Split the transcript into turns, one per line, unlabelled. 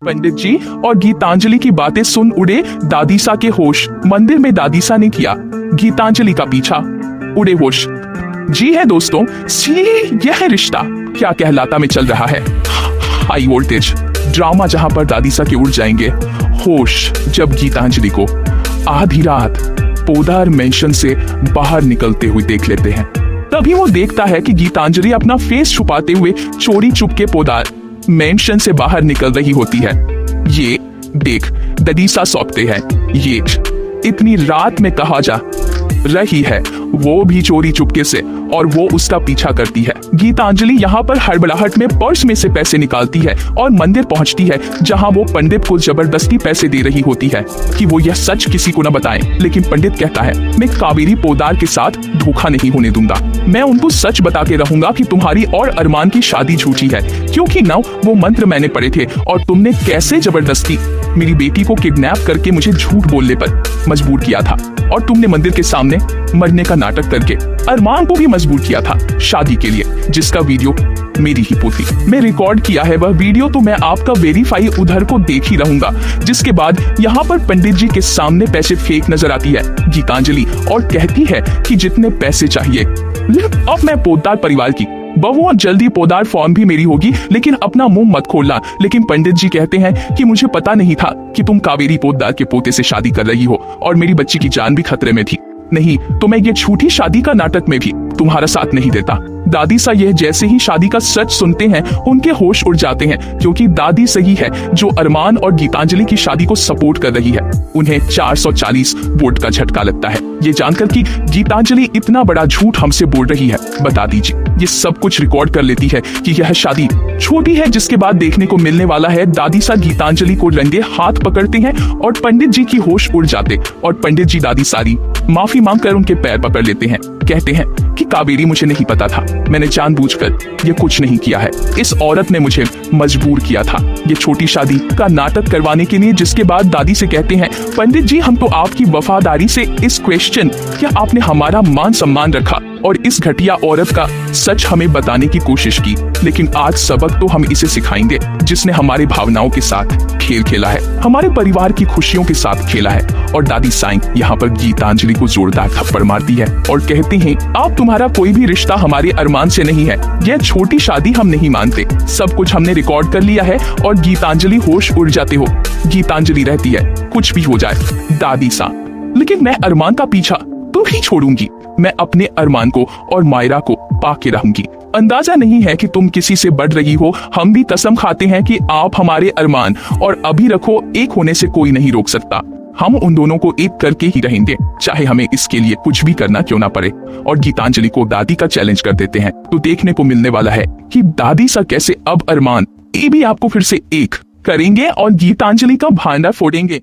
पंडित जी और गीतांजलि की बातें सुन उड़े दादीसा के होश। मंदिर में दादीसा ने किया गीतांजलि का पीछा, उड़े होश। जी है दोस्तों, यह रिश्ता क्या कहलाता में चल रहा है। हाई वोल्टेज ड्रामा जहां पर दादीसा के उड़ जाएंगे होश जब गीतांजलि को आधी रात पोदार मेंशन से बाहर निकलते हुए देख लेते हैं। तभी वो देखता है कि गीतांजलि अपना फेस छुपाते हुए चोरी चुपके पोदार मेंशन से बाहर निकल रही होती है। ये देख दादीसा सौंपते हैं, ये इतनी रात में कहा जा रही है, वो भी चोरी चुपके से, और वो उसका पीछा करती है। गीतांजलि यहाँ पर हड़बड़ाहट में पर्स में से पैसे निकालती है और मंदिर पहुँचती है, जहाँ वो पंडित को जबरदस्ती पैसे दे रही होती है कि वो यह सच किसी को न बताए। लेकिन पंडित कहता है, मैं कावेरी पोदार के साथ धोखा नहीं होने दूंगा, मैं उनको सच बता के रहूंगा कि तुम्हारी और अरमान की शादी झूठी है, क्योंकि न वो मंत्र मैंने पढ़े थे और तुमने कैसे जबरदस्ती मेरी बेटी को किडनैप करके मुझे झूठ बोलने पर मजबूर किया था, और तुमने मंदिर के सामने मरने का नाटक करके अरमान को भी मजबूर किया था शादी के लिए, जिसका वीडियो मेरी ही पोती में रिकॉर्ड किया है। वह वीडियो तो मैं आपका वेरीफाई उधर को देख ही रहूंगा। जिसके बाद यहाँ पर पंडित जी के सामने पैसे फेंक नजर आती है गीतांजलि और कहती है कि जितने पैसे चाहिए। अब मैं पोदार परिवार की बहू और जल्दी पोदार फॉर्म भी मेरी होगी, लेकिन अपना मुंह मत खोलना। लेकिन पंडित जी कहते हैं कि मुझे पता नहीं था कि तुम कावेरी पोदार के पोते से शादी कर रही हो और मेरी बच्ची की जान भी खतरे में थी। नहीं तो मैं ये झूठी शादी का नाटक में भी तुम्हारा साथ नहीं देता। दादीसा यह जैसे ही शादी का सच सुनते हैं उनके होश उड़ जाते हैं, क्योंकि दादी सही है जो अरमान और गीतांजलि की शादी को सपोर्ट कर रही है। उन्हें 440 वोट का झटका लगता है ये जानकर कि गीतांजलि इतना बड़ा झूठ हमसे बोल रही है। बता दीजिए, ये सब कुछ रिकॉर्ड कर लेती है कि यह शादी छोटी है। जिसके बाद देखने को मिलने वाला है दादीसा गीतांजलि को रंगे हाथ पकड़ते हैं और पंडित जी की होश उड़ जाते, और पंडित जी दादी सारी माफी मांगकर उनके पैर पकड़ लेते हैं। कहते हैं कि कावेरी मुझे नहीं पता था, मैंने जानबूझकर ये कुछ नहीं किया है, इस औरत ने मुझे मजबूर किया था ये छोटी शादी का नाटक करवाने के लिए। जिसके बाद दादी से कहते हैं, पंडित जी हम तो आपकी वफादारी से इस क्वेश्चन क्या आपने हमारा मान सम्मान रखा और इस घटिया औरत का सच हमें बताने की कोशिश की, लेकिन आज सबक तो हम इसे सिखाएंगे जिसने हमारे भावनाओं के साथ खेल खेला है, हमारे परिवार की खुशियों के साथ खेला है। और दादी साईं यहाँ पर गीतांजलि को जोरदार थप्पड़ मारती है और कहती हैं, आप तुम्हारा कोई भी रिश्ता हमारे अरमान से नहीं है, यह छोटी शादी हम नहीं मानते, सब कुछ हमने रिकॉर्ड कर लिया है। और गीतांजलि होश उड़ जाते हो। गीतांजलि रहती है, कुछ भी हो जाए दादीसा, लेकिन मैं अरमान का पीछा तो भी छोड़ूंगी, मैं अपने अरमान को और मायरा को पाके रहूंगी। अंदाजा नहीं है कि तुम किसी से बढ़ रही हो, हम भी कसम खाते हैं कि आप हमारे अरमान और अभी रखो एक होने से कोई नहीं रोक सकता। हम उन दोनों को एक करके ही रहेंगे, चाहे हमें इसके लिए कुछ भी करना क्यों ना पड़े। और गीतांजलि को दादी का चैलेंज कर देते हैं। तो देखने को मिलने वाला है कि दादी सा कैसे अब अरमान ये भी आपको फिर से एक करेंगे और गीतांजलि का भांडा फोड़ेंगे।